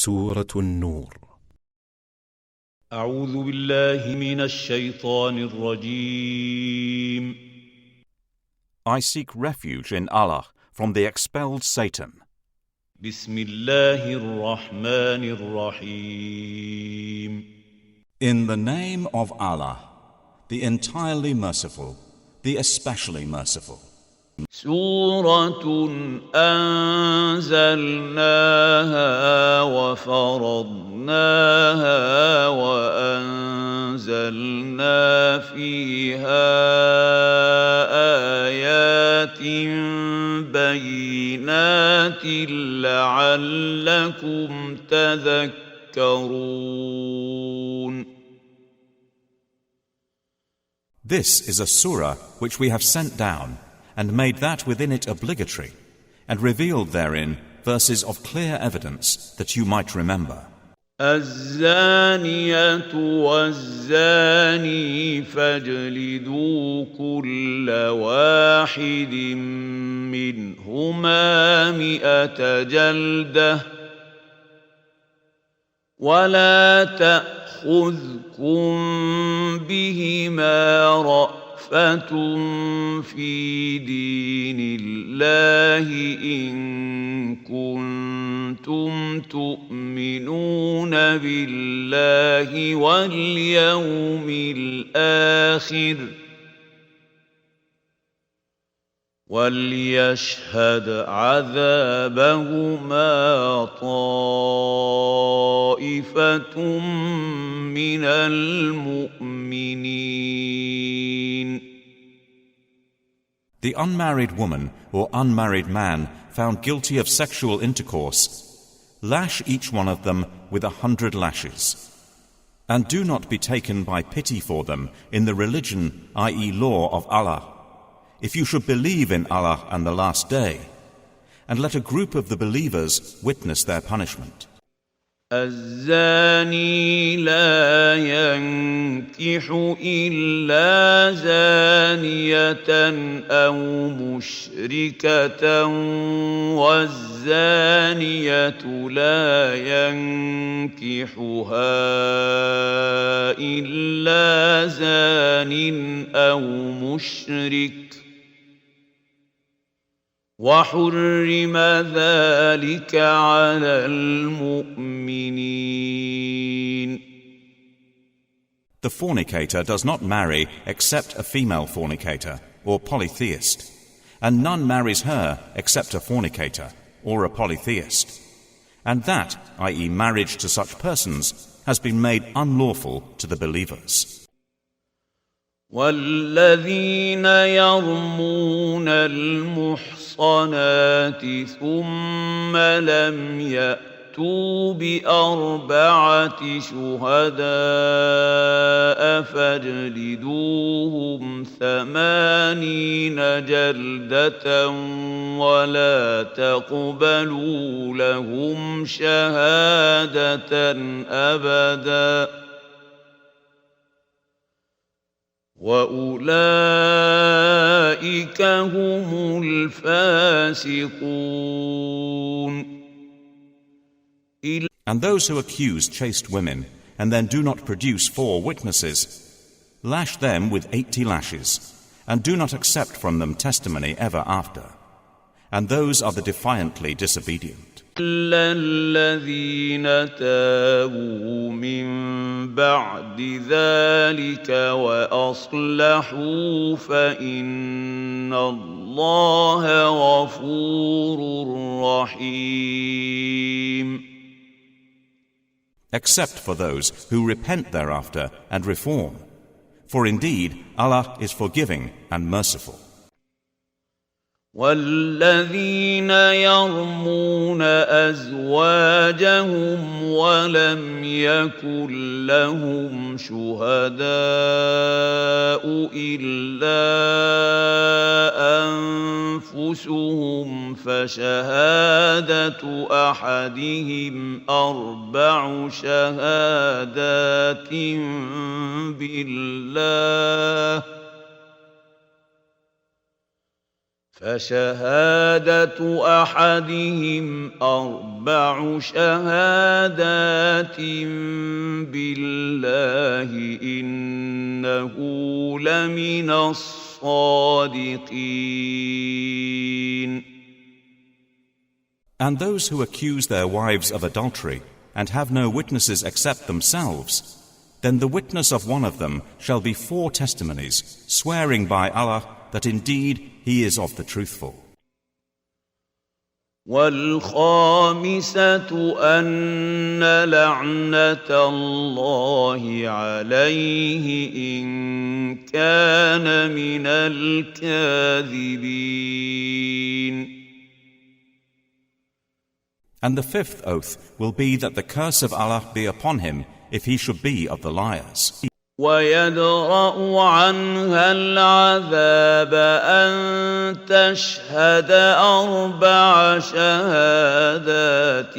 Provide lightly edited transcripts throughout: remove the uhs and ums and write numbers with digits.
سورة النور. أعوذ بالله من الشيطان الرجيم. I seek refuge in Allah from the expelled Satan. بسم الله الرحمن الرحيم. In the name of Allah, the entirely merciful, the especially merciful. سورة أنزلناها وفرضناها وأنزلنا فيها آيات بينات لعلكم تذكرون. This is a surah which we have sent down and made that within it obligatory, and revealed therein verses of clear evidence that you might remember. الزانية والزاني فاجلدوا كل واحد منهما 100 جلدة ولا تأخذكم بهما رأفة في دين الله إن كنتم تؤمنون بالله واليوم الآخر وليشهد عذابهما طائفة من المؤمنين. The unmarried woman or unmarried man found guilty of sexual intercourse, lash each one of them with 100 lashes. And do not be taken by pity for them in the religion, i.e. law of Allah, if you should believe in Allah and the last day, and let a group of the believers witness their punishment. الزاني لا ينكح إلا زانية أو مشركة والزانية لا ينكحها إلا زان أو مشرك وحرم ذلك على المؤمنين. The fornicator does not marry except a female fornicator or polytheist, and none marries her except a fornicator or a polytheist. And that, i.e. marriage to such persons, has been made unlawful to the believers. والذين يرمون المحصنات ثم لم يأتوا ب4 شهداء فاجلدوهم 80 جلدة ولا تقبلوا لهم شهادة أبداً وَأُولَئِكَ هُمُ الْفَاسِقُونَ. And those who accuse chaste women and then do not produce 4 witnesses, lash them with 80 lashes, and do not accept from them testimony ever after. And those are the defiantly disobedient. إلا الذين تابوا من بعد ذلك وأصلحوا فإن الله غفور رحيم. Except for those who repent thereafter and reform. For indeed, Allah is forgiving and merciful. والذين يرمون أزواجهم ولم يكن لهم شهداء إلا أنفسهم فشهادة أحدهم 4 شهادات بالله فشهادة أحدهم أربع شهادات بالله إنه لمن الصادقين. And those who accuse their wives of adultery and have no witnesses except themselves, then the witness of one of them shall be 4 testimonies, swearing by Allah that indeed he is of the truthful. والخامسة أن لعنة الله عليه إن كان من الكاذبين. And the 5th oath will be that the curse of Allah be upon him if he should be of the liars. ويدرأ عنها العذاب أن تشهد 4 شهادات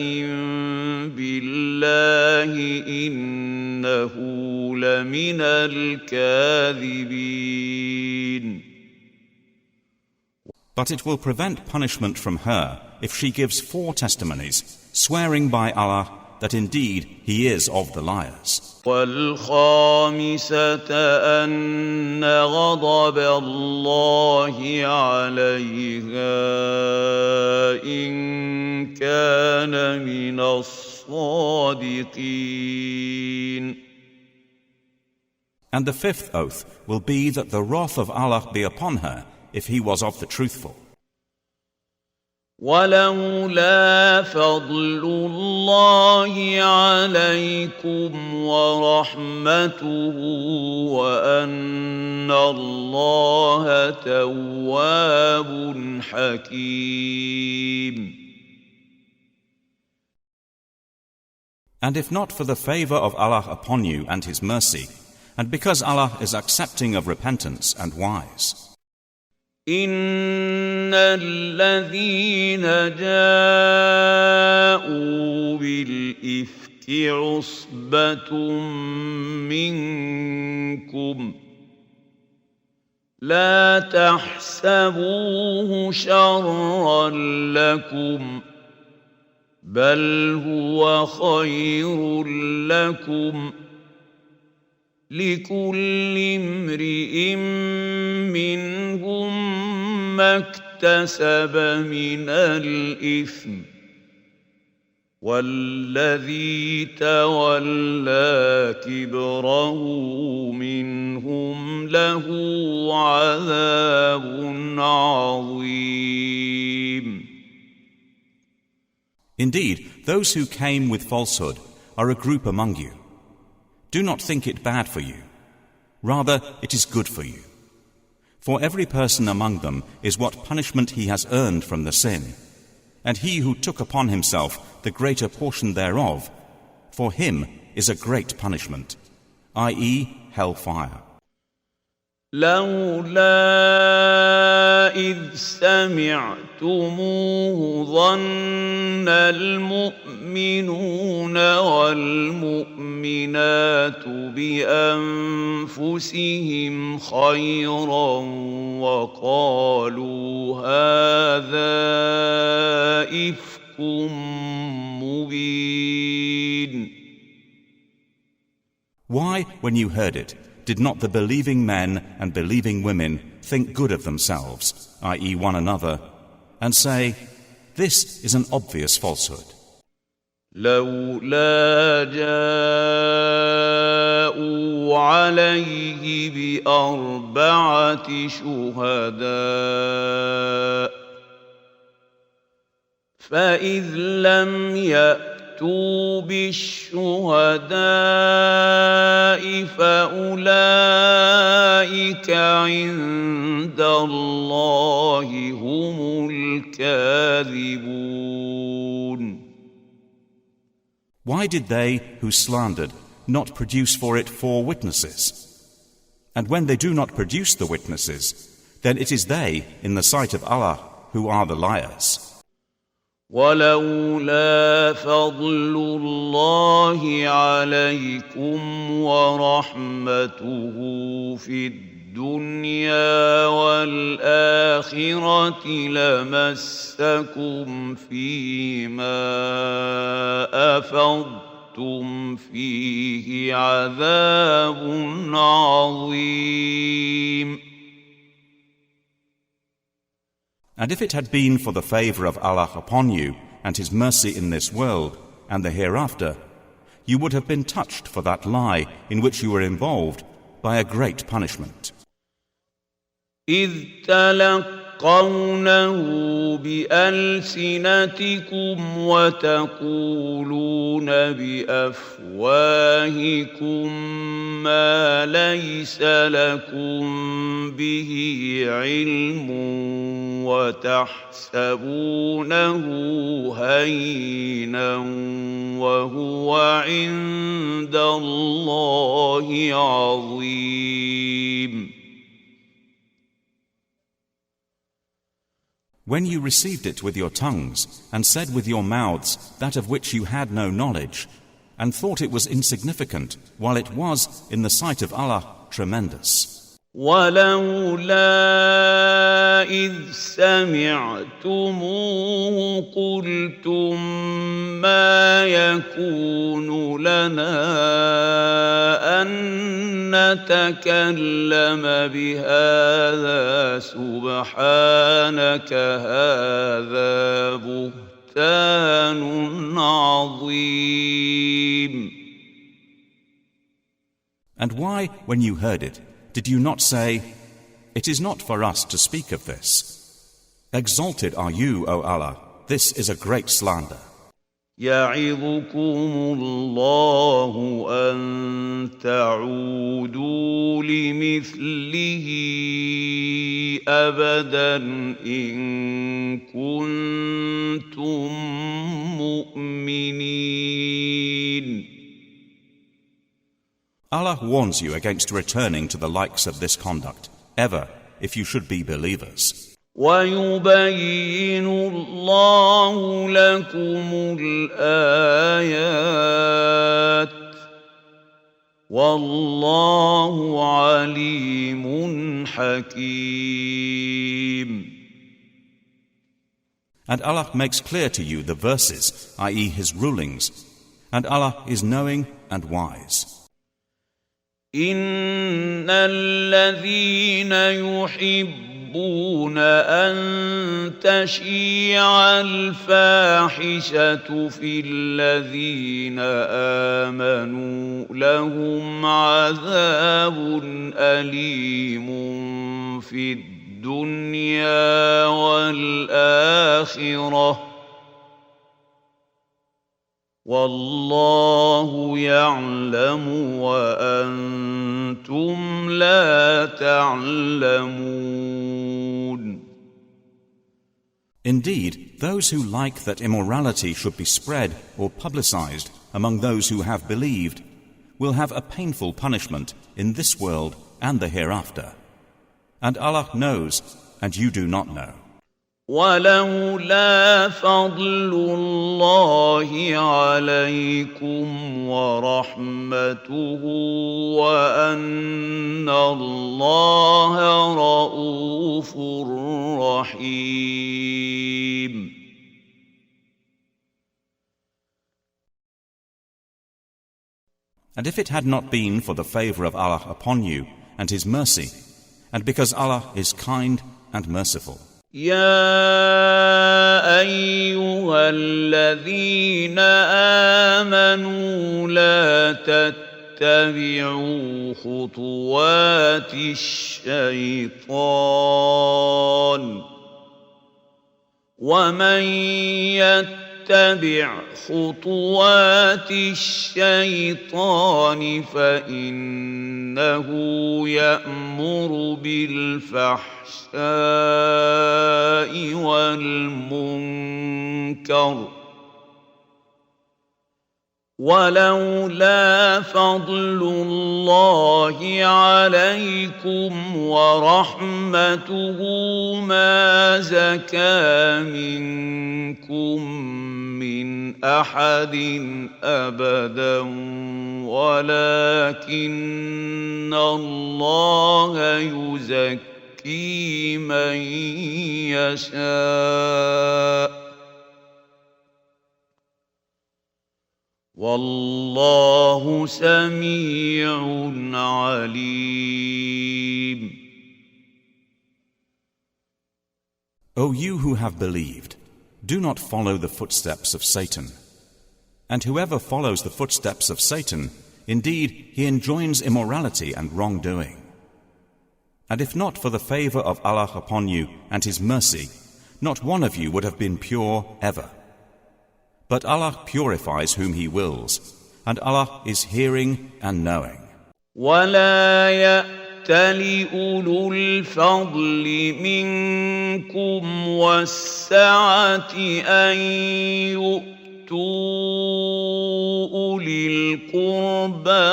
بالله إنه لمن الكاذبين. But it will prevent punishment from her if she gives 4 testimonies, swearing by Allah that indeed he is of the liars. والخامسة أن غضب الله عليها إن كان من الصادقين. And the 5th oath will be that the wrath of Allah be upon her if he was of the truthful. ولولا فضل الله عليكم ورحمته وأن الله تواب حكيم. And if not for the favor of Allah upon you and his mercy, and because Allah is accepting of repentance and wise. إن الذين جاءوا بالإفك عصبة منكم لا تحسبوه شرا لكم بل هو خير لكم لكل امرئ منهم ما اكتسب من الإثم والذي تولى كبره منهم له عذاب عظيم. Indeed, those who came with falsehood are a group among you. Do not think it bad for you. Rather, it is good for you. For every person among them is what punishment he has earned from the sin. And he who took upon himself the greater portion thereof, for him is a great punishment, i.e. hellfire. لولا إذ سمعتموه ظن المؤمنون والمؤمنات بأنفسهم خيرا وقالوا هذا إفك مبين. Why, when you heard it, did not the believing men and believing women think good of themselves, i.e. one another, and say, this is an obvious falsehood? لولا جاءوا عليه بأربعة شهداء فإذ لم يأتوا بالشهداء فأولئك عند الله هم الكاذبون. Why did they who slandered not produce for it 4 witnesses? And when they do not produce the witnesses, then it is they in the sight of Allah who are the liars. ولولا فضل الله عليكم ورحمته في الدنيا والآخرة لمسكم فيما أفضتم فيه عذاب عظيم. And if it had been for the favor of Allah upon you and His mercy in this world and the hereafter, you would have been touched for that lie in which you were involved by a great punishment. إذ تلقونه بألسنتكم وتقولون بأفواهكم ما ليس لكم به علم وتحسبونه هينا وهو عند الله عظيم. When you received it with your tongues and said with your mouths that of which you had no knowledge and thought it was insignificant while it was in the sight of Allah tremendous. ولولا إذ سمعتموه قلتم ما يكون لنا أن نتكلم بهذا سبحانك هذا بهتان عظيم. And why, when you heard it, did you not say, "It is not for us to speak of this"? Exalted are you, O Allah, this is a great slander. يعظكم الله أن تعودوا لمثله أبدا إن كنتم مؤمنين. Allah warns you against returning to the likes of this conduct, ever, if you should be believers. وَيُبَيِّنُ اللَّهُ لَكُمُ الْآيَاتِ وَاللَّهُ عَلِيمٌ حَكِيمٌ. And Allah makes clear to you the verses, i.e. His rulings, and Allah is knowing and wise. إِنَّ الَّذِينَ يُحِبُّونَ أَن تَشِيعَ الْفَاحِشَةُ فِي الَّذِينَ آمَنُوا لَهُمْ عَذَابٌ أَلِيمٌ فِي الدُّنْيَا وَالْآخِرَةِ والله يعلم وأنتم لا تعلمون. Indeed, those who like that immorality should be spread or publicized among those who have believed will have a painful punishment in this world and the hereafter. And Allah knows, and you do not know. ولولا فضل الله عليكم ورحمته وأن الله رؤوف رحيم. And if it had not been for the favor of Allah upon you and His mercy, and because Allah is kind and merciful. يا أيها الذين آمنوا لا تتبعوا خطوات الشيطان ومن يتبع خطوات الشيطان فإنه يأمر بالفحشاء والمنكر ولولا فضل الله عليكم ورحمته ما زكى منكم من أحد أبدا ولكن الله يزكي من يشاء والله سميع عليم. O you who have believed, do not follow the footsteps of Satan. And whoever follows the footsteps of Satan, indeed he enjoins immorality and wrongdoing. And if not for the favor of Allah upon you and His mercy, not one of you would have been pure ever. But Allah purifies whom He wills, and Allah is hearing and knowing. ولا يأتل أولو الفضل منكم والسعة أن يؤتوا أولي القربى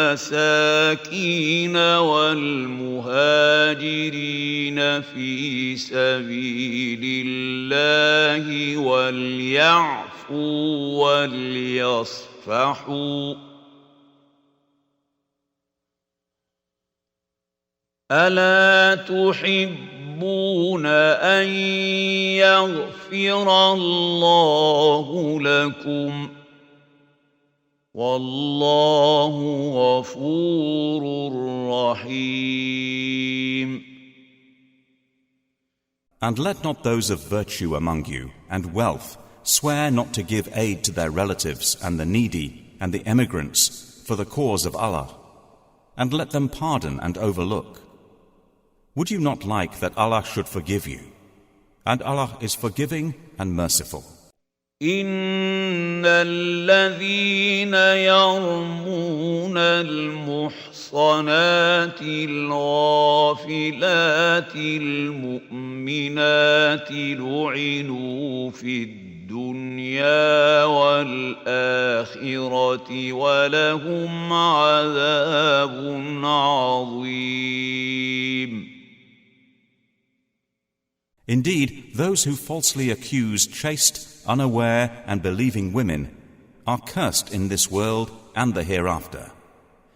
والمساكين والمهاجرين في سبيل الله وليعفوا وليصفحوا ألا تحبون أن يغفر الله لكم والله غفور رحيم. And let not those of virtue among you and wealth swear not to give aid to their relatives and the needy and the emigrants for the cause of Allah, and let them pardon and overlook. Would you not like that Allah should forgive you? And Allah is forgiving and merciful. إن الذين يرمون المحصنات الغافلات المؤمنات لعنوا في الدنيا والآخرة ولهم عذاب عظيم. Indeed, those who falsely accuse chaste, unaware and believing women are cursed in this world and the hereafter,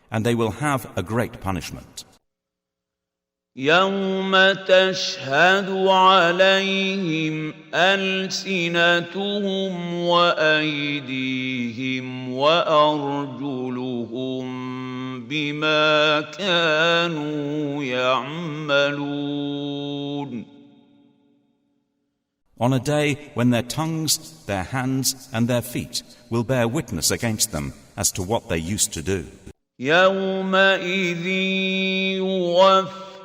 and they will have a great punishment. يوم تشهد عليهم ألسنتهم وأيديهم وأرجلهم بما كانوا يعملون. On a day when their tongues, their hands and their feet will bear witness against them as to what they used to do. يومئذ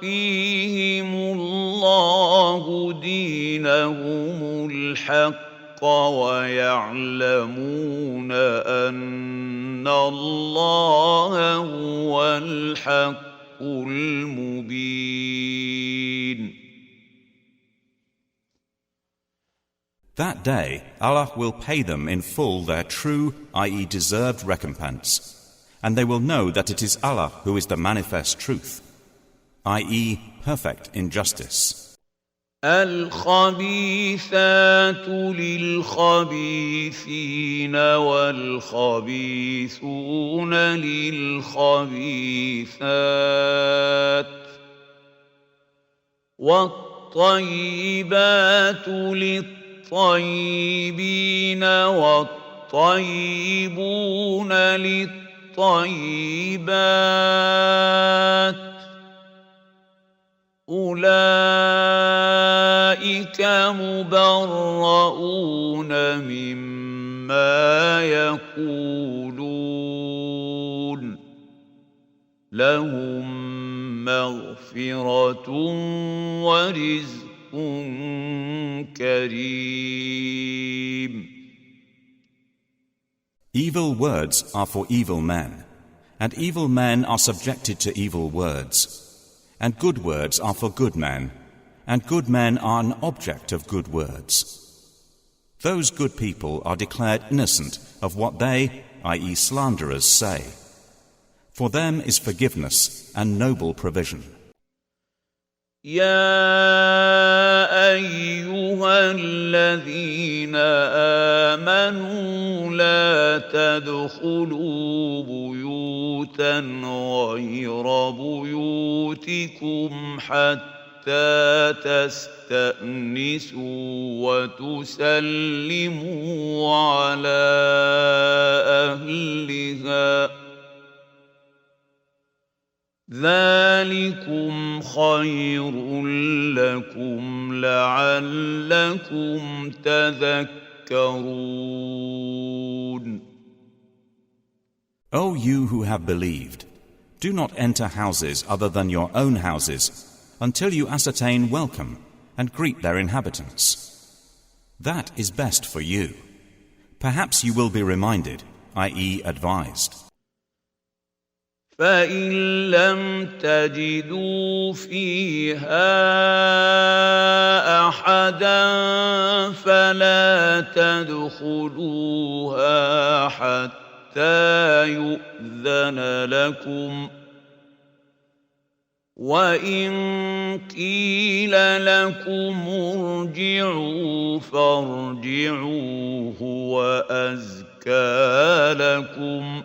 يوفيهم الله دينهم الحق ويعلمون أن الله هو الحق المبين. That day, Allah will pay them in full their true, i.e. deserved recompense, and they will know that it is Allah who is the manifest truth, i.e. perfect in justice. الخبيثات للخبيثين والخبيثون للخبيثات والطيبات للطيبين والطيبون للطيبات أولئك مبرؤون مما يقولون لهم مغفرة ورزق كريم. Evil words are for evil men, and evil men are subjected to evil words. And good words are for good men, and good men are an object of good words. Those good people are declared innocent of what they, i.e. slanderers, say. For them is forgiveness and noble provision. يا أيها الذين آمنوا لا تدخلوا بيوتا غير بيوتكم حتى تستأنسوا وتسلموا على أهلها ذلكم خير لكم لعلكم تذكرون. O you who have believed, do not enter houses other than your own houses until you ascertain welcome and greet their inhabitants. That is best for you. Perhaps you will be reminded, i.e. advised. فإن لم تجدوا فيها أحدا فلا تدخلوها حتى يؤذن لكم وإن قيل لكم ارجعوا فارجعوا هو أزكى لكم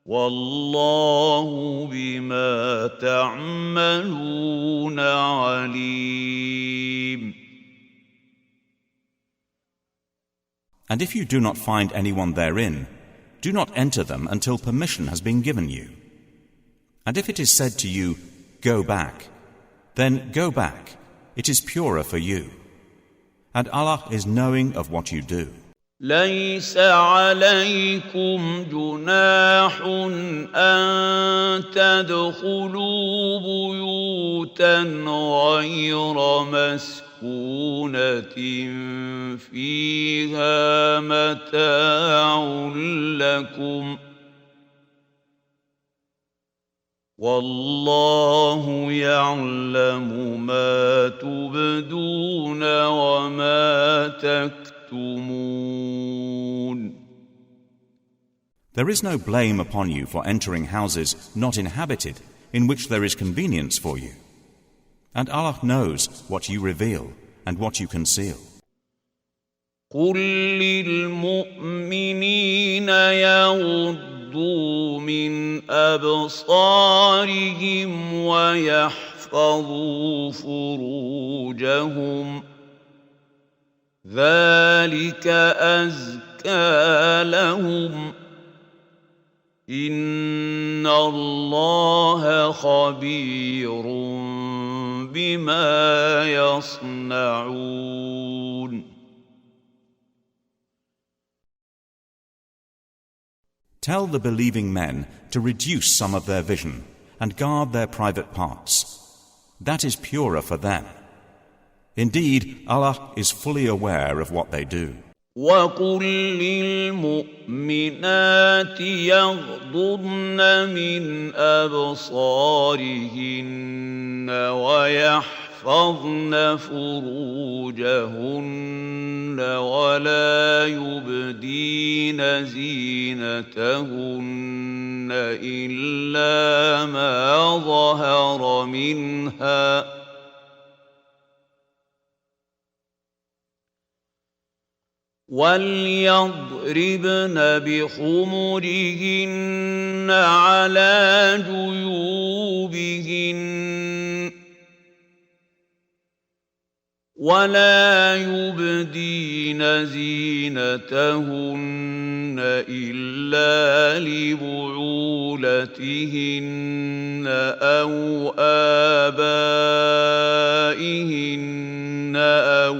والله بما تعملون عليم. And if you do not find anyone therein, do not enter them until permission has been given you. And if it is said to you, go back, then go back, it is purer for you. And Allah is knowing of what you do. ليس عليكم جناح أن تدخلوا بيوتا غير مسكونة فيها متاع لكم والله يعلم ما تبدون وما تكتمون. There is no blame upon you for entering houses not inhabited, in which there is convenience for you. And Allah knows what you reveal and what you conceal. قل للمؤمنين يغضوا من أبصارهم ويحفظوا فروجهم ذلك أزكى لهم إن الله خبير بما يصنعون. Tell the believing men to reduce some of their vision and guard their private parts. That is purer for them. Indeed, Allah is fully aware of what they do. وَقُلْ لِلْمُؤْمِنَاتِ يَغْضُضْنَ مِنْ أَبْصَارِهِنَّ وَيَحْفَظْنَ فُرُوجَهُنَّ وَلَا يُبْدِينَ زِينَتَهُنَّ إِلَّا مَا ظَهَرَ مِنْهَا وَلْيَضْرِبْنَ بِخُمُرِهِنَّ عَلَى جُيُوبِهِنَّ وَلَا يُبْدِينَ زِينَتَهُنَّ إِلَّا لِبُعُولَتِهِنَّ أَوْ آبَائِهِنَّ أَوْ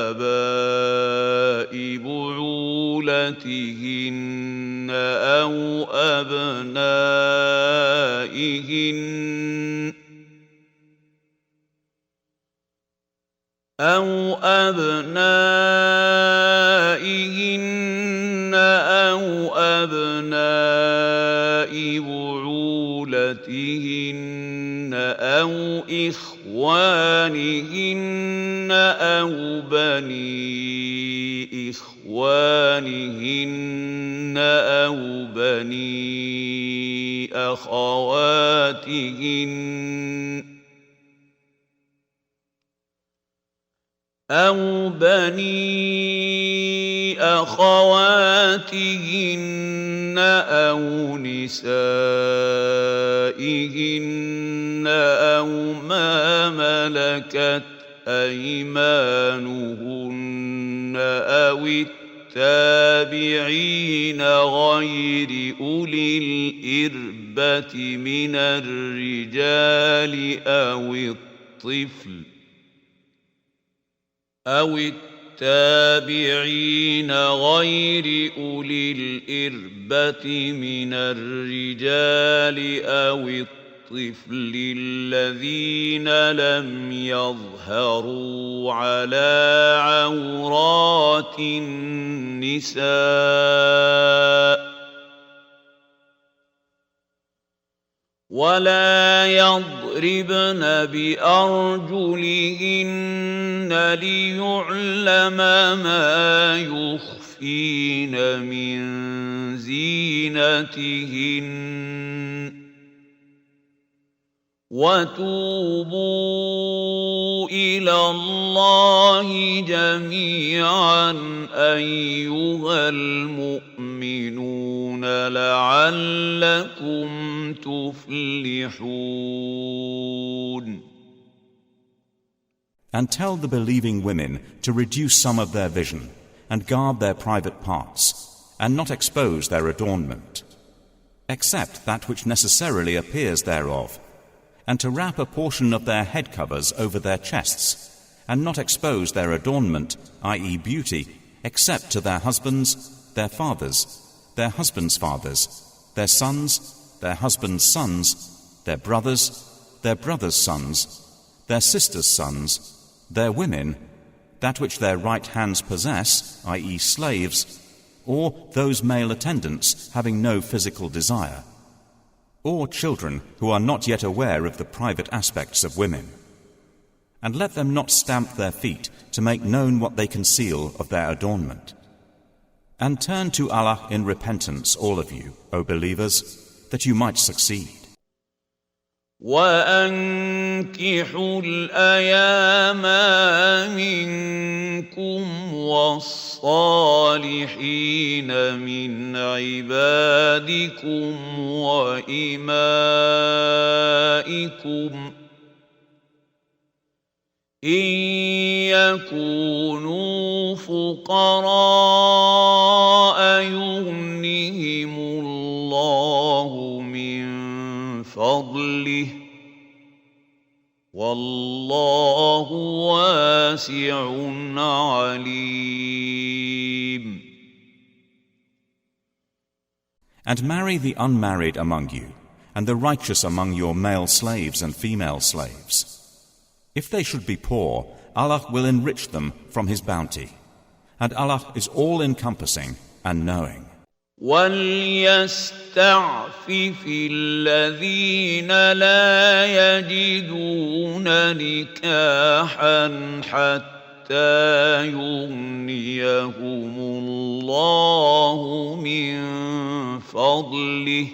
آبَاءِ بُعُولَتِهِنَّ أَوْ أَبْنَائِهِنَّ أَوْ أَبْنَاءِ بُعُولَتِهِنَّ أَوْ إِخْوَانِهِنَّ أَوْ بَنِي إخوانهن أو بني أخواتهن أو نسائهن أو ما ملكت أيمانهن أو التابعين غير أولي الإربة من الرجال أو التابعين غير أولي الإربة من الرجال أو الطفل الذين لم يظهروا على عورات النساء ولا يضربن بأرجلهن ليعلم ما يخفين من زينتهن وتوبوا إلى الله جميعا أيها المؤمنون لعلكم تفلحون. And tell the believing women to reduce some of their vision and guard their private parts and not expose their adornment, except that which necessarily appears thereof, and to wrap a portion of their head covers over their chests, and not expose their adornment, i.e. beauty, except to their husbands, their fathers, their husbands' fathers, their sons, their husbands' sons, their brothers' sons, their sisters' sons, their women, that which their right hands possess, i.e. slaves, or those male attendants having no physical desire, or children who are not yet aware of the private aspects of women. And let them not stamp their feet to make known what they conceal of their adornment. And turn to Allah in repentance, all of you, O believers, that you might succeed. وَأَنكِحُوا الْأَيَامَ مِنكُمْ وَالصَّالِحِينَ مِنْ عِبَادِكُمْ وَإِمَائِكُمْ إِنْ يَكُونُوا فُقَرَاءَ يُغْنِهِمُ اللَّهُ مِنْ فضله والله واسع عليم. And marry the unmarried among you, and the righteous among your male slaves and female slaves. If they should be poor, Allah will enrich them from His bounty, and Allah is all-encompassing and knowing. وَلْيَسْتَعْفِفِ الَّذِينَ لَا يَجِدُونَ نِكَاحًا حَتَّى يُغْنِيَهُمُ اللَّهُ مِنْ فَضْلِهِ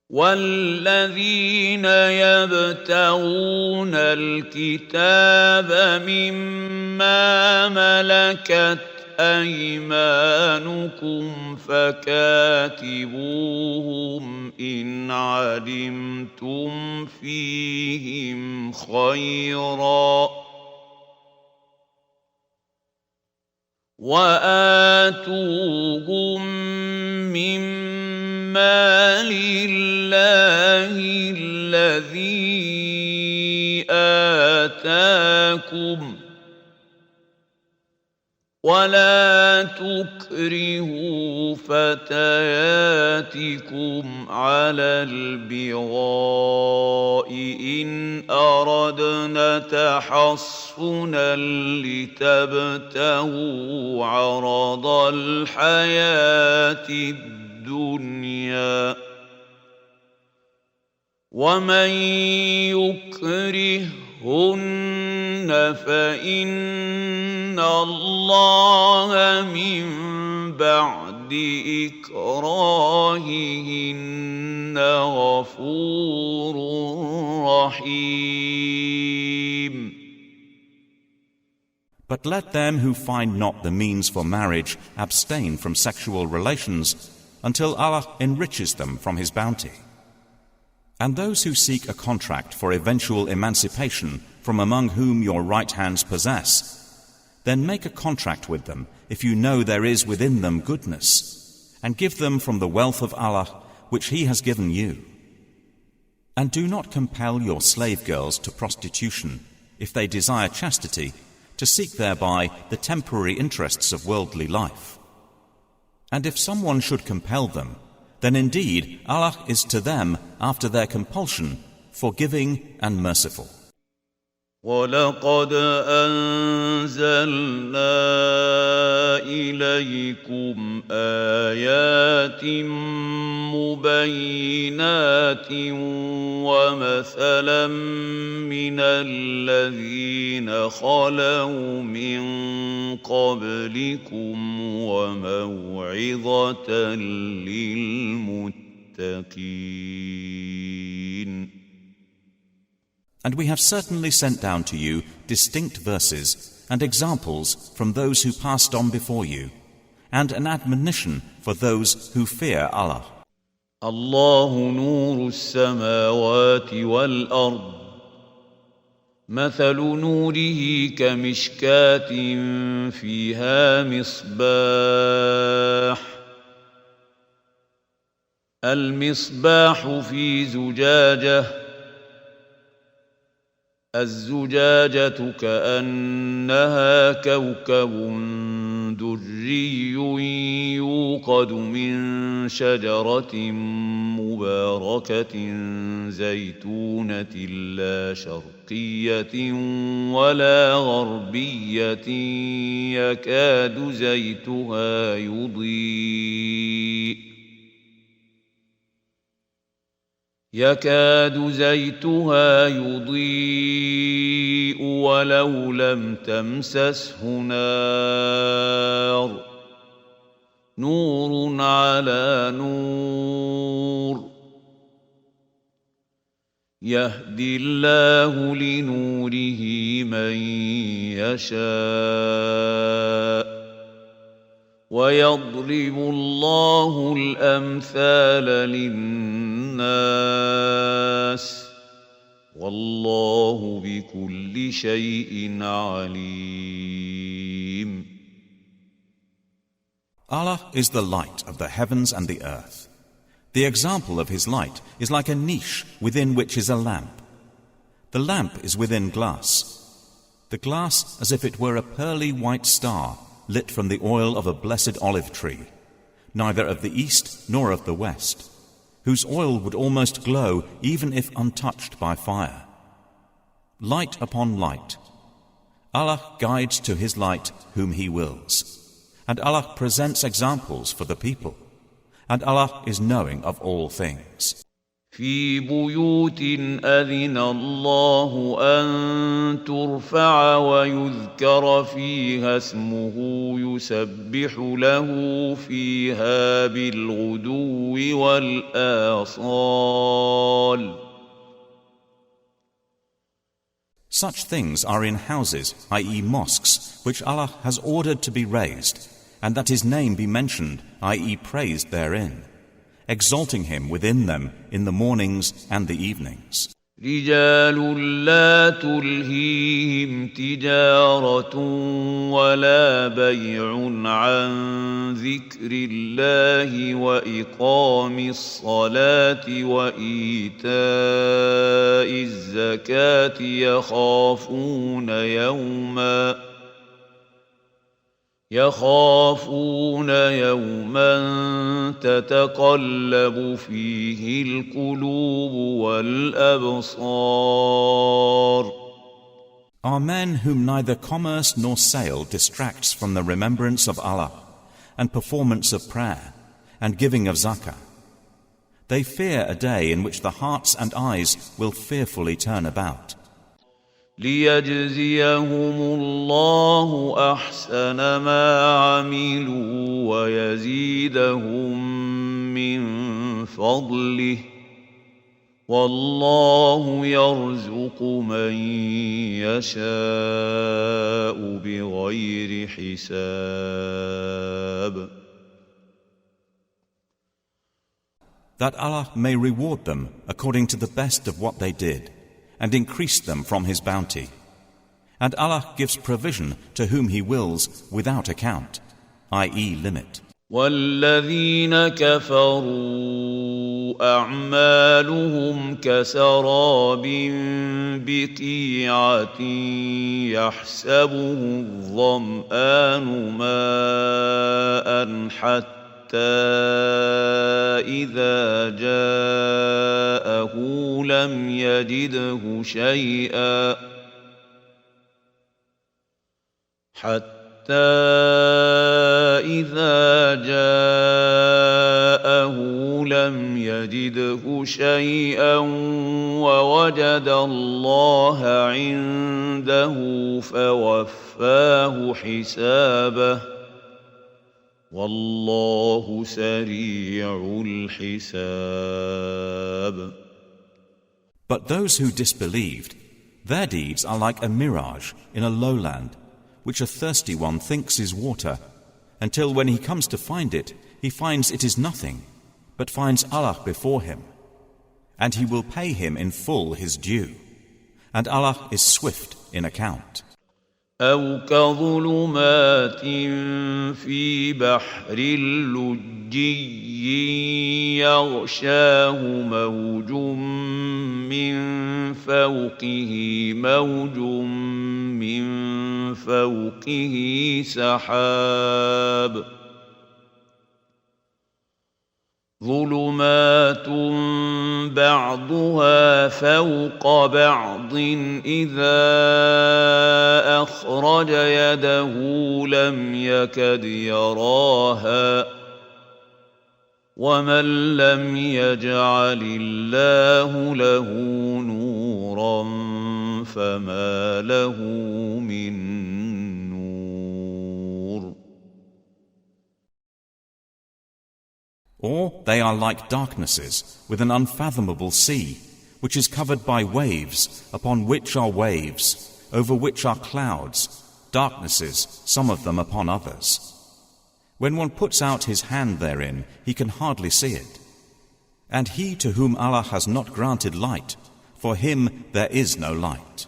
وَالَّذِينَ يَبْتَغُونَ الْكِتَابَ مِمَّا مَلَكَتْ أيمانكم فكاتبوهم إن علمتم فيهم خيرا وآتوهم مما لله الذي آتاكم ولا تكرهوا فتياتكم على البغاء إن أردنا تحصنا لتبتغوا عرض الحياة الدنيا ومن يكرههن فإن الله من بعد إكراههن غفور رحيم. But let them who find not the means for marriage abstain from sexual relations until Allah enriches them from His bounty. And those who seek a contract for eventual emancipation from among whom your right hands possess, then make a contract with them if you know there is within them goodness, and give them from the wealth of Allah which He has given you. And do not compel your slave girls to prostitution if they desire chastity, to seek thereby the temporary interests of worldly life. And if someone should compel them, then indeed Allah is to them, after their compulsion, forgiving and merciful. وَلَقَدْ أَنزَلْنَا إِلَيْكُمْ آيَاتٍ مُبَيِّنَاتٍ وَمَثَلًا مِّنَ الَّذِينَ خَلَوْا مِن قَبْلِكُمْ وَمَوْعِظَةً لِّلْمُتَّقِينَ. And we have certainly sent down to you distinct verses and examples from those who passed on before you, and an admonition for those who fear Allah. الله نور السماوات والأرض مثل نوره كمشكاة فيها مصباح المصباح في زجاجة الزجاجة كأنها كوكب دري يوقد من شجرة مباركة زيتونة لا شرقية ولا غربية يكاد زيتها يضيء ولو لم تمسسه نار نور على نور يهدي الله لنوره من يشاء ويضرب الله الأمثال للناس والله بكل شيء عليم. Allah is the light of the heavens and the earth. The example of His light is like a niche within which is a lamp. The lamp is within glass. The glass as if it were a pearly white star lit from the oil of a blessed olive tree, neither of the east nor of the west, whose oil would almost glow even if untouched by fire. Light upon light. Allah guides to His light whom He wills, and Allah presents examples for the people, and Allah is knowing of all things. في بيوت أذن الله أن ترفع ويذكر فيها اسمه يسبح له فيها بالغدو والآصال. Such things are in houses, i.e. mosques, which Allah has ordered to be raised, and that His name be mentioned, i.e. praised therein, exalting Him within them in the mornings and the evenings. رجال لا تلهيهم تجارة ولا بيع عن ذكر الله وإقام الصلاة وإيتاء الزكاة يخافون يوما تتقلب فيه القلوب والأبصار. Are men whom neither commerce nor sale distracts from the remembrance of Allah and performance of prayer and giving of zakah. They fear a day in which the hearts and eyes will fearfully turn about. ليجزيهم الله أحسن ما عملوا ويزيدهم من فضله والله يرزق من يشاء بغير حساب. That Allah may reward them according to the best of what they did and increase them from His bounty. And Allah gives provision to whom He wills without account, i.e. limit. والذين كفروا أعمالهم كسراب بقيعة يحسبه الظمآن ماء حتى إذا جاءه لم يجده شيئا إذا جاءه لم يجده شيئا ووجد الله عنده فوفاه حسابه والله سريع الحساب. But those who disbelieved, their deeds are like a mirage in a lowland, which a thirsty one thinks is water, until when he comes to find it, he finds it is nothing, but finds Allah before him. And he will pay him in full his due. And Allah is swift in account. أو كظلمات في بحر لجي يغشاه موج من فوقه موج من فوقه سحاب ظلمات بعضها فوق بعض إذا أخرج يده لم يكد يراها ومن لم يجعل الله له نورا فما له من نور. Or they are like darknesses with an unfathomable sea, which is covered by waves, upon which are waves, over which are clouds, darknesses, some of them upon others. When one puts out his hand therein, he can hardly see it. And he to whom Allah has not granted light, for him there is no light.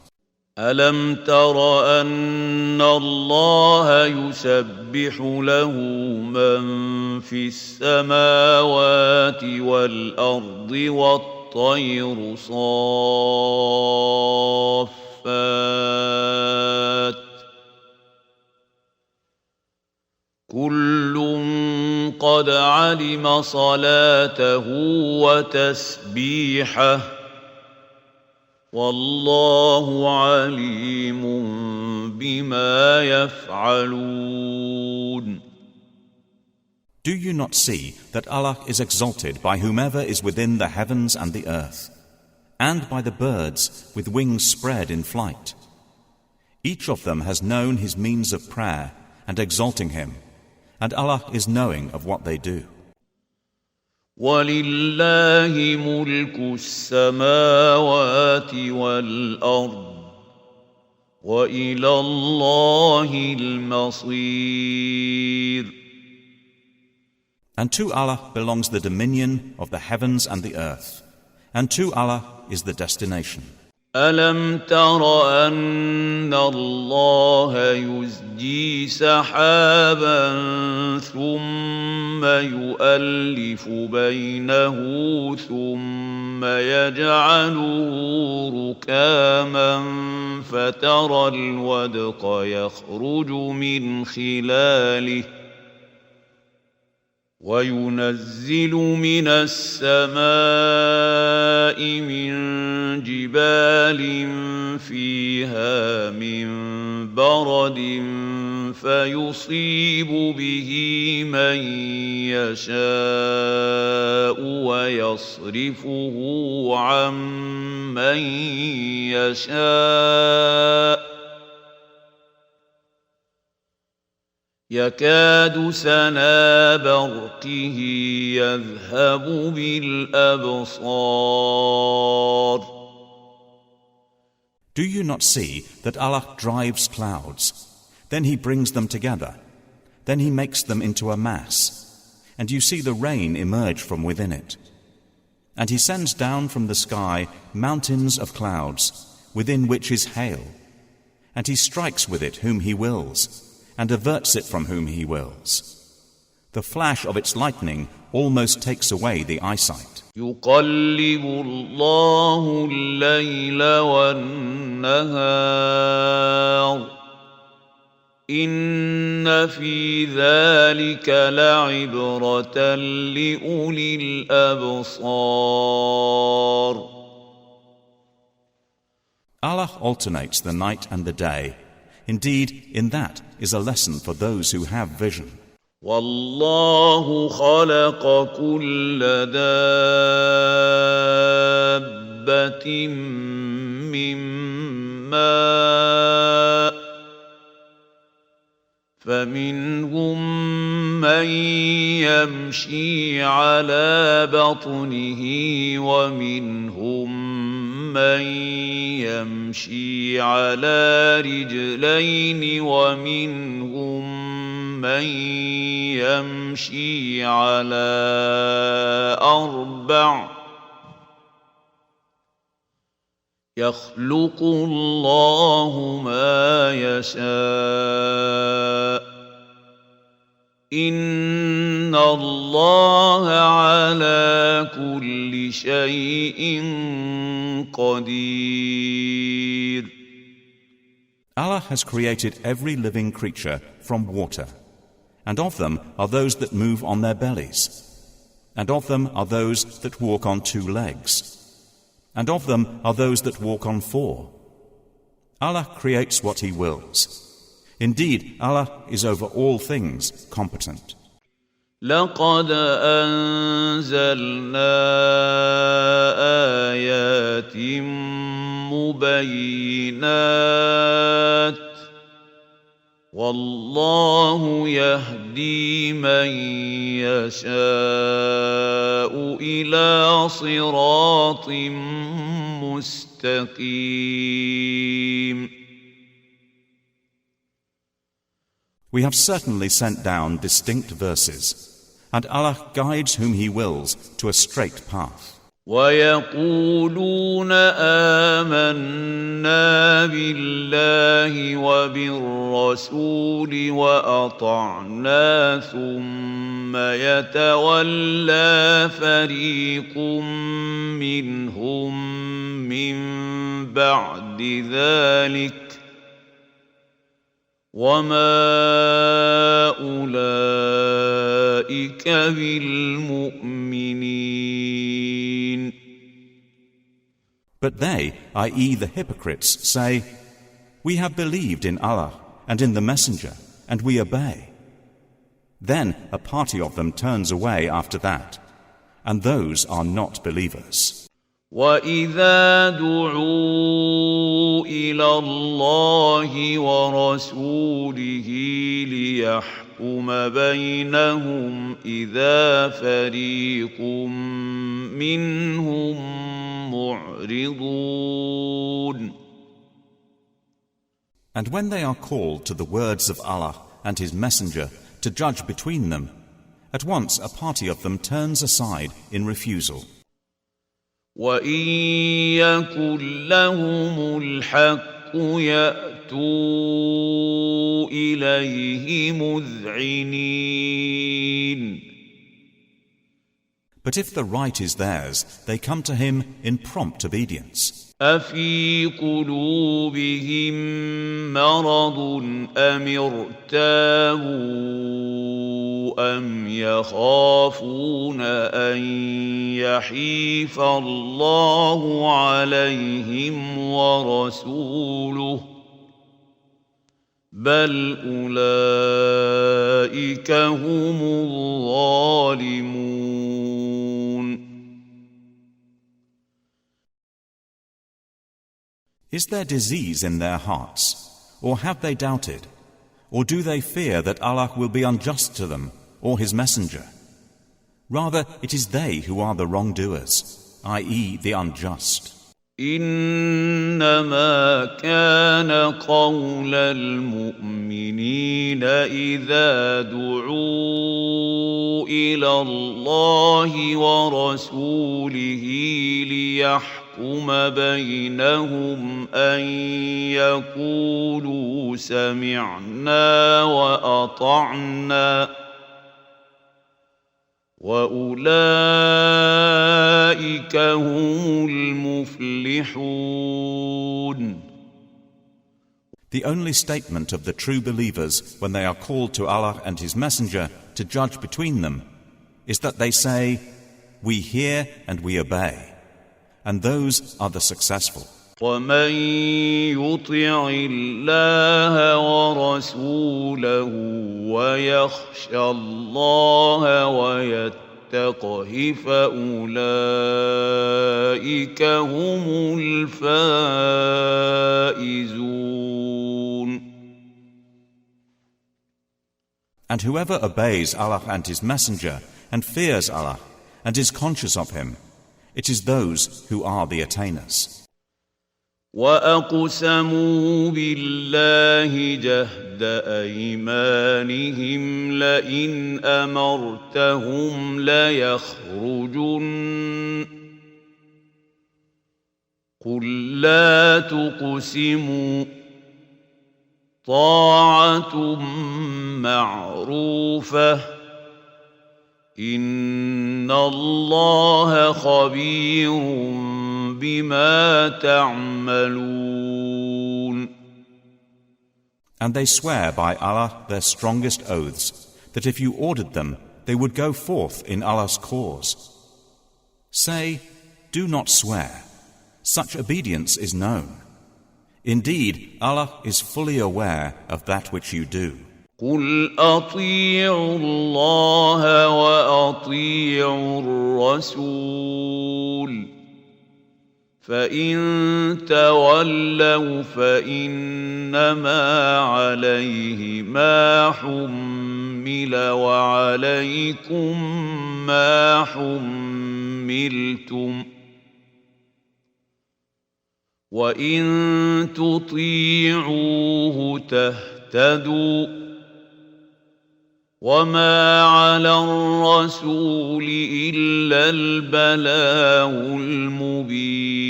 ألم تر أن الله يسبح له من في السماوات والأرض والطير صافات كل قد علم صلاته وتسبيحه والله عليم بما يفعلون. Do you not see that Allah is exalted by whomever is within the heavens and the earth, and by the birds with wings spread in flight? Each of them has known his means of prayer and exalting him, and Allah is knowing of what they do. وَلِلَّهِ مُلْكُ السَّمَاوَاتِ وَالْأَرْضِ وَإِلَى اللَّهِ الْمَصِيرُ. And to Allah belongs the dominion of the heavens and the earth, and to Allah is the destination. أَلَمْ تَرَ أَنَّ اللَّهَ يُزْجِي سَحَابًا ثُمَّ يُؤَلِّفُ بَيْنَهُ ثُمَّ يَجْعَلُهُ رُكَامًا فَتَرَى الْوَدْقَ يَخْرُجُ مِنْ خِلَالِهِ وينزل من السماء من جبال فيها من برد فيصيب به من يشاء ويصرفه عن من يشاء يكاد سنا برقه يذهب بالأبصار. Do you not see that Allah drives clouds? Then He brings them together. Then He makes them into a mass. And you see the rain emerge from within it. And He sends down from the sky mountains of clouds, within which is hail. And He strikes with it whom He wills, and averts it from whom He wills. The flash of its lightning almost takes away the eyesight. يقلب الله الليل والنهار إن في ذلك لعبرة لأولي الأبصار. Allah alternates the night and the day. Indeed, in that is a lesson for those who have vision. والله خلق كل دابة من ماء فمنهم من يمشي على بطنه ومنهم من يمشي على رجلين ومنهم من يمشي على أربع يخلق الله ما يشاء إن الله على كل شيء قدير. Allah has created every living creature from water, and of them are those that move on their bellies, and of them are those that walk on 2 legs, and of them are those that walk on 4. Allah creates what He wills. Indeed, Allah is over all things competent. لقد أنزلنا آيات مبينات والله يهدي من يشاء إلى صراط مستقيم. We have certainly sent down distinct verses, and Allah guides whom He wills to a straight path. ويقولون آمنا بالله وبالرسول وأطعنا ثم يتولى فريق منهم من بعد ذلك وما أولئك بالمؤمنين. But they, i.e. the hypocrites, say, "We have believed in Allah and in the Messenger, and we obey." Then a party of them turns away after that, and those are not believers. وَإِذَا دُعُوا إِلَى اللَّهِ وَرَسُولِهِ لِيَحْكُمَ بَيْنَهُمْ إِذَا فَرِيقٌ مِّنْهُمْ مُعْرِضُونَ. And when they are called to the words of Allah and His Messenger to judge between them, at once a party of them turns aside in refusal. وَإِن يَكُن لَّهُمُ الْحَقُّ يَأْتُوا إِلَيْهِ مُذْعِنِينَ. But if the right is theirs, they come to Him in prompt obedience. أَفِي قُلُوبِهِم مَّرَضٌ أَمِ ارْتَابُوا أَمْ يخافون أن يحيف الله عليهم ورسوله بل أولئك هم الظالمون. Is there disease in their hearts, or have they doubted, or do they fear that Allah will be unjust to them or His Messenger? Rather, it is they who are the wrongdoers, i.e. the unjust. إنما كان قول المؤمنين إذا دعوا إلى الله ورسوله ليحكم بينهم أن يقولوا سمعنا وأطعنا وأولئك هم المفلحون. The only statement of the true believers when they are called to Allah and His Messenger to judge between them is that they say, "We hear and we obey," and those are the successful. ومن يطع الله ورسوله ويخشى الله ويتقه فأولئك هم الفائزون. And whoever obeys Allah and His Messenger and fears Allah and is conscious of Him, it is those who are the attainers. وَأَقْسَمُوا بِاللَّهِ جَهْدَ أَيْمَانِهِمْ لَئِنْ أَمَرْتَهُمْ لَيَخْرُجُنَّ قُل لَّا تُقْسِمُوا طَاعَةٌ مَّعْرُوفَةٌ إِنَّ اللَّهَ خَبِيرٌ بما تعملون. And they swear by Allah their strongest oaths, that if you ordered them, they would go forth in Allah's cause. Say, do not swear. Such obedience is known. Indeed, Allah is fully aware of that which you do. قُلْ أَطِيعُوا اللَّهَ وَأَطِيعُوا الرَّسُولَ فَإِن تَوَلَّوْا فَإِنَّمَا عَلَيْهِ مَا حُمِّلَ وَعَلَيْكُمْ مَا حُمِّلْتُمْ وَإِن تُطِيعُوهُ تَهْتَدُوا وَمَا عَلَى الرَّسُولِ إِلَّا الْبَلَاغُ الْمُبِينُ.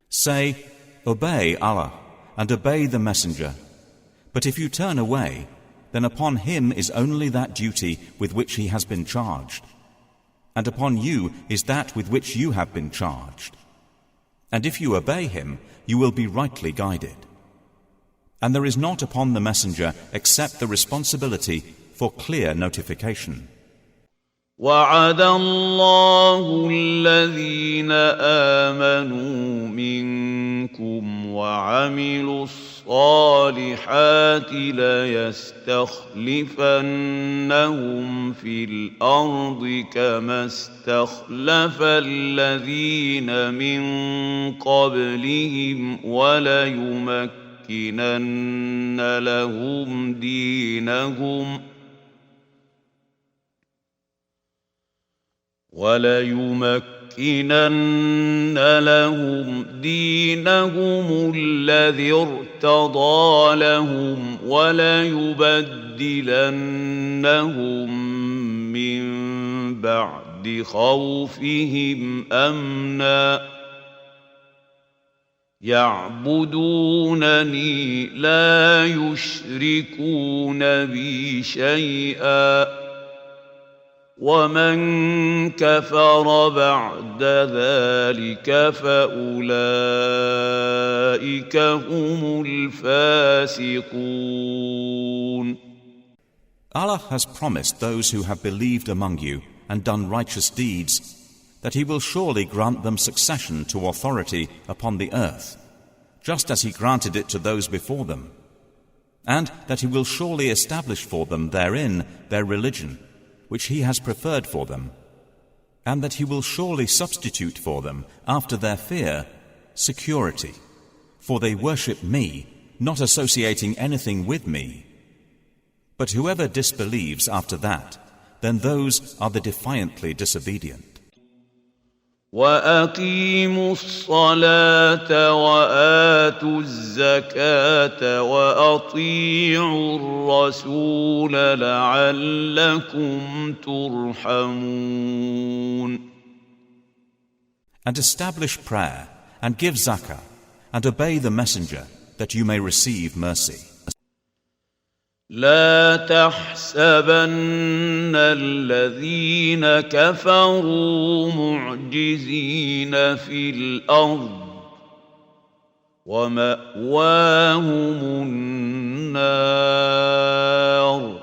Say, obey Allah and obey the Messenger. But if you turn away, then upon him is only that duty with which he has been charged, and upon you is that with which you have been charged. And if you obey him, you will be rightly guided. And there is not upon the Messenger except the responsibility for clear notification. وَعَدَ اللَّهُ الَّذِينَ آمَنُوا مِنكُمْ وَعَمِلُوا الصَّالِحَاتِ لَيَسْتَخْلِفَنَّهُمْ فِي الْأَرْضِ كَمَا اسْتَخْلَفَ الَّذِينَ مِن قَبْلِهِمْ وليمكنن لهم دينهم الذي ارتضى لهم وليبدلنهم من بعد خوفهم أمنا يعبدونني لا يشركون بي شيئا ومن كفر بعد ذلك فأولئك هم الفاسقون. Allah has promised those who have believed among you and done righteous deeds that He will surely grant them succession to authority upon the earth, just as He granted it to those before them, and that He will surely establish for them therein their religion, which He has preferred for them, and that He will surely substitute for them, after their fear, security, for they worship Me, not associating anything with Me. But whoever disbelieves after that, then those are the defiantly disobedient. وَأَقِيمُوا الصَّلَاةَ وَآتُوا الزَّكَاةَ وَأَطِيعُوا الرَّسُولَ لَعَلَّكُمْ تُرْحَمُونَ. And establish prayer, and give zakah, and obey the messenger, that you may receive mercy. لا تحسبن الذين كفروا معجزين في الأرض ومأواهم النار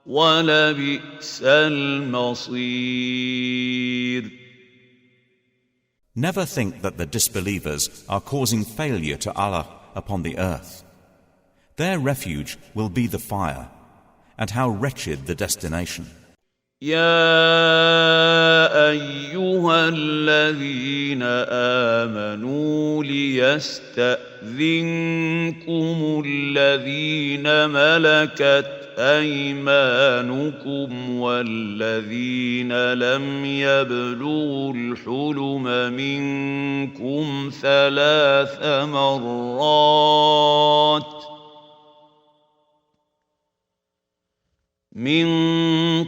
ولبئس المصير. Never think that the disbelievers are causing failure to Allah upon the earth. Their refuge will be the fire, and how wretched the destination. يا أيها الذين آمنوا ليستأذنكم الذين ملكت أيمانكم والذين لم يبلغوا الحلم منكم 3 مرات من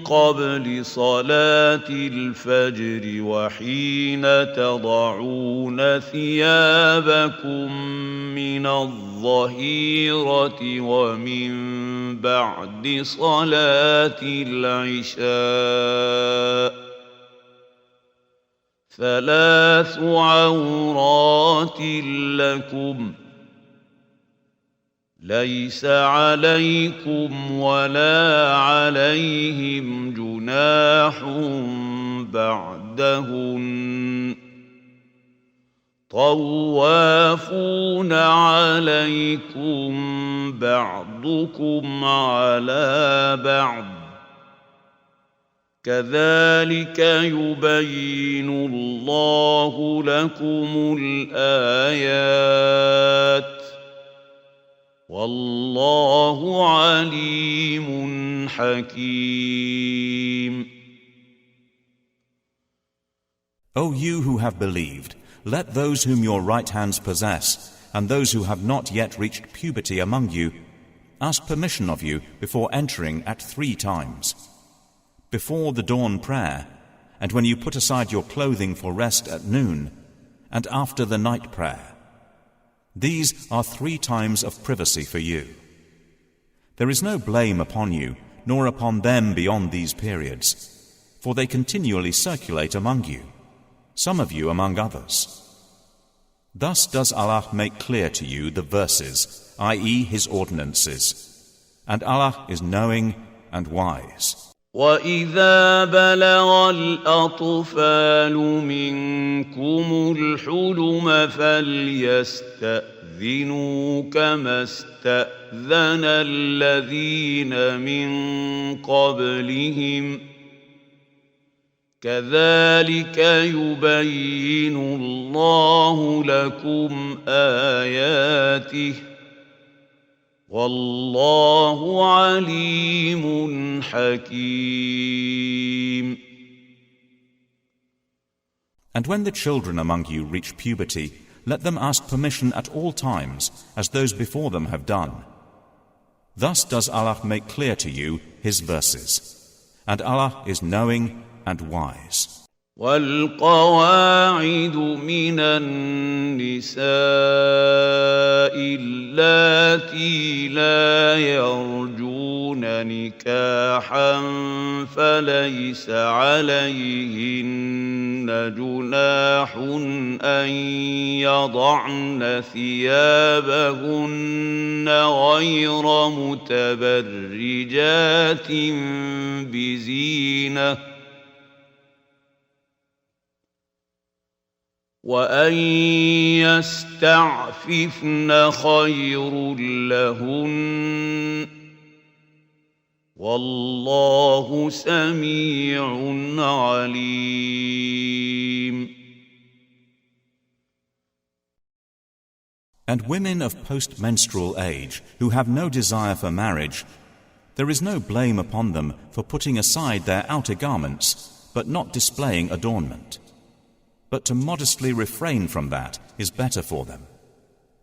قبل صلاة الفجر وحين تضعون ثيابكم من الظهيرة ومن بعد صلاة العشاء 3 عورات لكم ليس عليكم ولا عليهم جناح بعدهن طوافون عليكم بعضكم على بعض كذلك يبين الله لكم الآيات والله عليم حكيم. O you who have believed, let those whom your right hands possess, and those who have not yet reached puberty among you, ask permission of you before entering at 3 times. Before the dawn prayer, and when you put aside your clothing for rest at noon, and after the night prayer. These are 3 times of privacy for you. There is no blame upon you, nor upon them beyond these periods, for they continually circulate among you, some of you among others. Thus does Allah make clear to you the verses, i.e. His ordinances, and Allah is knowing and wise. وَإِذَا بَلَغَ الْأَطْفَالُ مِنكُمُ الْحُلُمَ فَلْيَسْتَأْذِنُوا كَمَا اسْتَأْذَنَ الَّذِينَ مِن قَبْلِهِمْ كَذَلِكَ يُبَيِّنُ اللَّهُ لَكُمْ آيَاتِهِ والله عليم حكيم. And when the children among you reach puberty, let them ask permission at all times, as those before them have done. Thus does Allah make clear to you His verses, and Allah is knowing and wise. والقواعد من النساء اللاتي لا يرجون يريدون نكاحا فليس عليهن جناح أن يضعن ثيابهن غير متبرجات بزينة وأن يستعففن خير لهن والله سميع عليم. And women of post-menstrual age who have no desire for marriage, there is no blame upon them for putting aside their outer garments, but not displaying adornment. But to modestly refrain from that is better for them.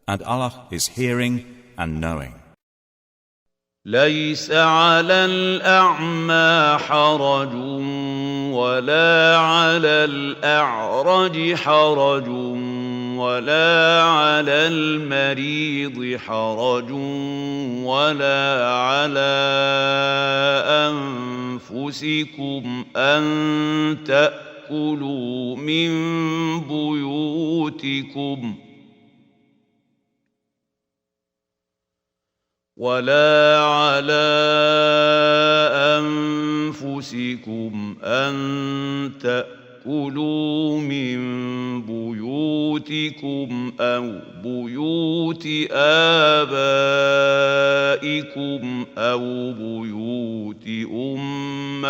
And Allah is hearing and knowing. ليس على الأعمى حرج ولا على الأعرج حرج ولا على المريض حرج ولا على أنفسكم أن تأكلوا من بيوتكم ولا على أنفسكم أن تأكلوا من بيوتكم أو بيوت آبائكم أو بيوت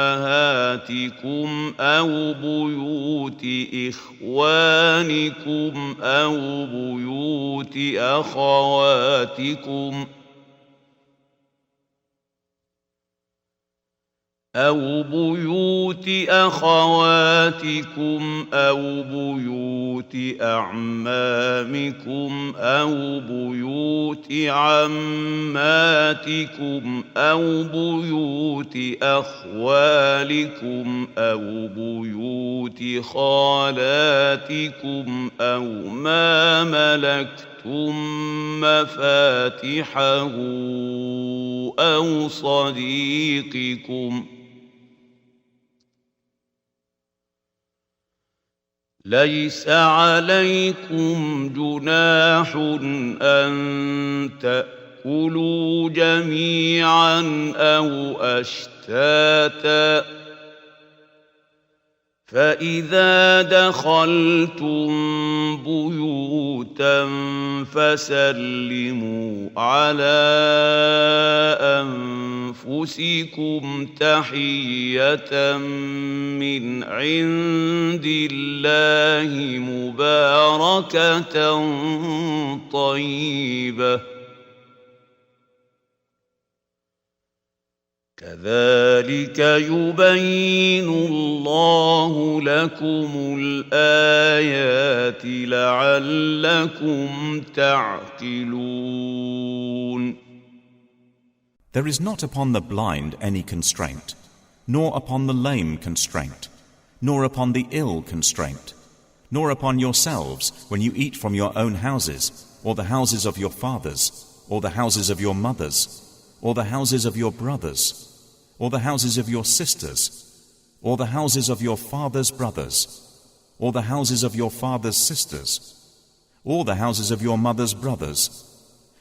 أمهاتكم أو بيوت إخوانكم أو بيوت أخواتكم أو بيوت أخواتكم أو بيوت أعمامكم أو بيوت عماتكم أو بيوت أخوالكم أو بيوت خالاتكم أو ما ملكتم مفاتحه أو صديقكم ليس عليكم جناح أن تأكلوا جميعا أو أشتاتا فإذا دخلتم بيوتا فسلموا على أنفسكم تحية من عند الله مباركة طيبة كذلك يبين الله لكم الآيات لعلكم تعقلون. There is not upon the blind any constraint, nor upon the lame constraint, nor upon the ill constraint, nor upon yourselves when you eat from your own houses, or the houses of your fathers, or the houses of your mothers, or the houses of your brothers, or the houses of your sisters, or the houses of your father's brothers, or the houses of your father's sisters, or the houses of your mother's brothers,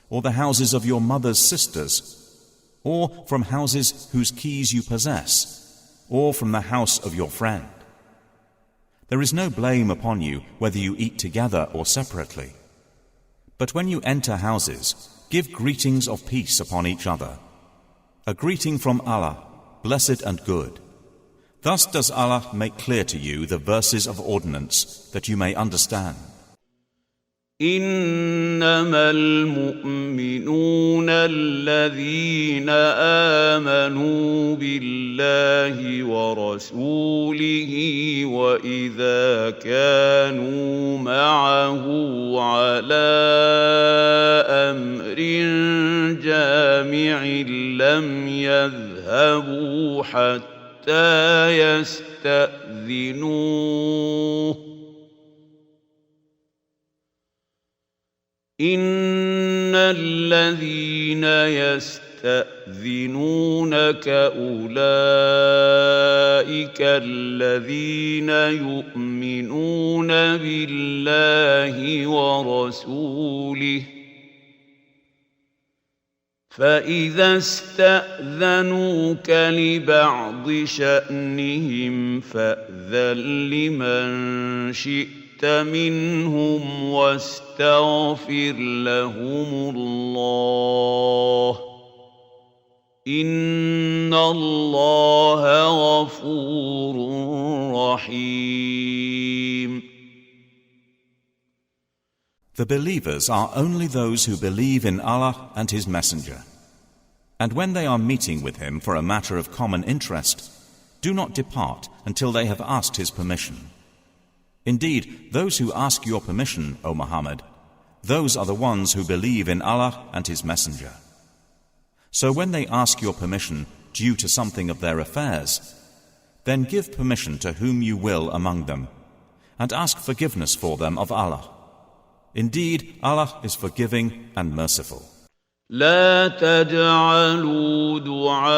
or the houses of your mother's sisters, or from houses whose keys you possess, or from the house of your friend. There is no blame upon you whether you eat together or separately. But when you enter houses, give greetings of peace upon each other. A greeting from Allah, blessed and good. Thus does Allah make clear to you the verses of ordinance that you may understand. إنما المؤمنون الذين آمنوا بالله ورسوله وإذا كانوا معه على أمر جامع لم يذهبوا حتى يستأذنوه إن الذين يستأذنونك أولئك الذين يؤمنون بالله ورسوله فإذا استأذنوك لبعض شأنهم فأذن لمن شئت منهم واستغفر لهم الله إن الله غفور رحيم. The believers are only those who believe in Allah and His Messenger. And when they are meeting with Him for a matter of common interest, do not depart until they have asked His permission. Indeed, those who ask your permission, O Muhammad, those are the ones who believe in Allah and His Messenger. So when they ask your permission due to something of their affairs, then give permission to whom you will among them, and ask forgiveness for them of Allah. Indeed, Allah is forgiving and merciful. لا تجعلوا دعاء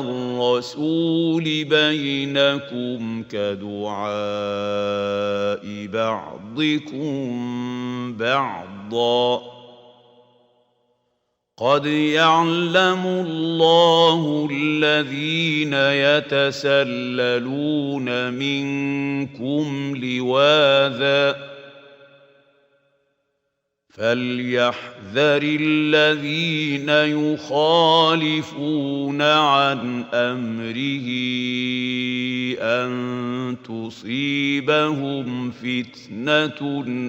الرسول بينكم كدعاء بعضكم بعضا قد يعلم الله الذين يتسللون منكم لواذا فليحذر الذين يخالفون عن أمره أن تصيبهم فتنة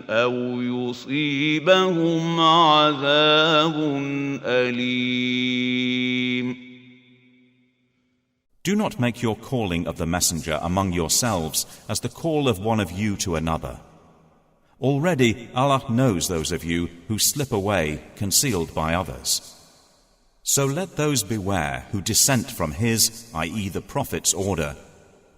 أو يصيبهم عذاب أليم. Do not make your calling of the Messenger among yourselves as the call of one of you to another. Already Allah knows those of you who slip away concealed by others. So let those beware who dissent from his, i.e. the Prophet's order,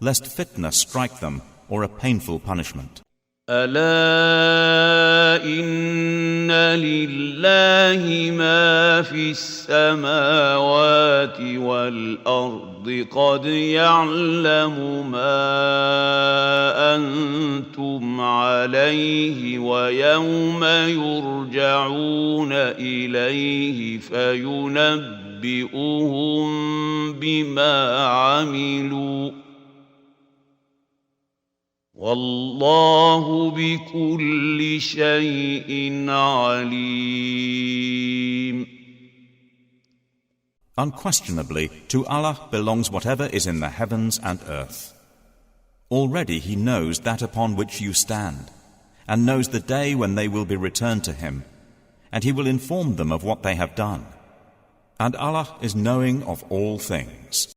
lest fitna strike them or a painful punishment. ألا إن لله ما في السماوات والأرض قد يعلم ما أنتم عليه ويوم يرجعون إليه فينبئهم بما عملوا والله بكل شيء عليم. Unquestionably, to Allah belongs whatever is in the heavens and earth. Already He knows that upon which you stand, and knows the day when they will be returned to Him, and He will inform them of what they have done. And Allah is knowing of all things.